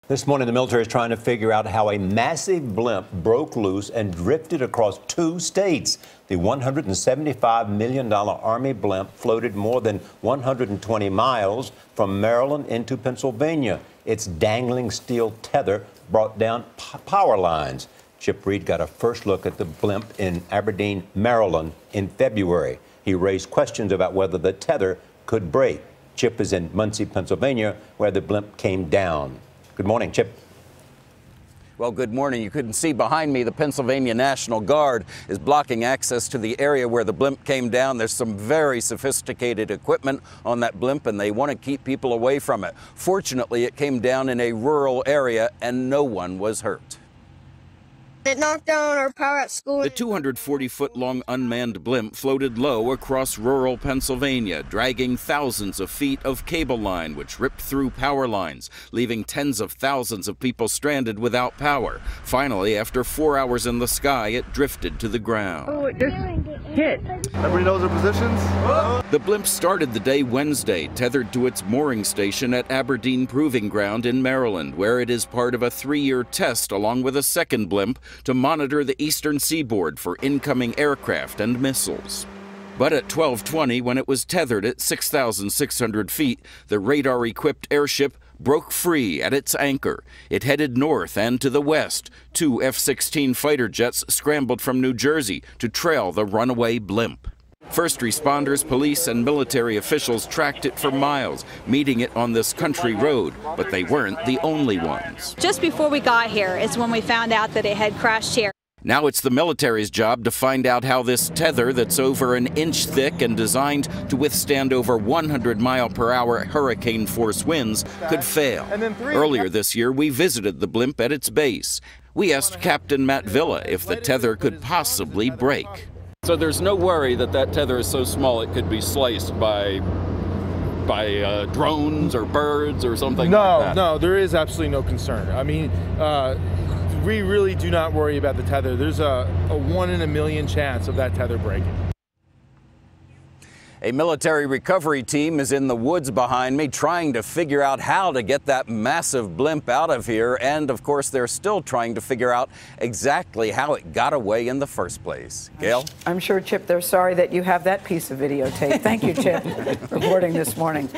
This morning, the military is trying to figure out how a massive blimp broke loose and drifted across 2 states. The $175 million Army blimp floated more than 120 miles from Maryland into Pennsylvania. Its dangling steel tether brought down power lines. Chip Reid got a first look at the blimp in Aberdeen, Maryland in February. He raised questions about whether the tether could break. Chip is in Muncy, Pennsylvania, where the blimp came down. Good morning, Chip. Well, good morning. You couldn't see behind me. The Pennsylvania National Guard is blocking access to the area where the blimp came down. There's some very sophisticated equipment on that blimp, and they want to keep people away from it. Fortunately, it came down in a rural area, and no one was hurt. It knocked down our power at school. The 240-foot-long unmanned blimp floated low across rural Pennsylvania, dragging thousands of feet of cable line, which ripped through power lines, leaving tens of thousands of people stranded without power. Finally, after 4 hours in the sky, it drifted to the ground. Oh, it just hit. Everybody knows their positions? The blimp started the day Wednesday, tethered to its mooring station at Aberdeen Proving Ground in Maryland, where it is part of a 3-year test along with a second blimp to monitor the eastern seaboard for incoming aircraft and missiles. But at 12:20, when it was tethered at 6,600 feet, the radar-equipped airship broke free at its anchor. It headed north and to the west. 2 F-16 fighter jets scrambled from New Jersey to trail the runaway blimp. First responders, police, and military officials tracked it for miles, meeting it on this country road, but they weren't the only ones. Just before we got here is when we found out that it had crashed here. Now it's the military's job to find out how this tether that's over an inch thick and designed to withstand over 100-mile-per-hour hurricane-force winds could fail. Earlier this year, we visited the blimp at its base. We asked Captain Matt Villa if the tether could possibly break. So there's no worry that that tether is so small it could be sliced by drones or birds or something like that? No, there is absolutely no concern. I mean, we really do not worry about the tether. There's a 1 in a million chance of that tether breaking. A military recovery team is in the woods behind me trying to figure out how to get that massive blimp out of here. And of course, they're still trying to figure out exactly how it got away in the first place. Gail? I'm sure, Chip, they're sorry that you have that piece of videotape. Thank you, Chip, reporting this morning.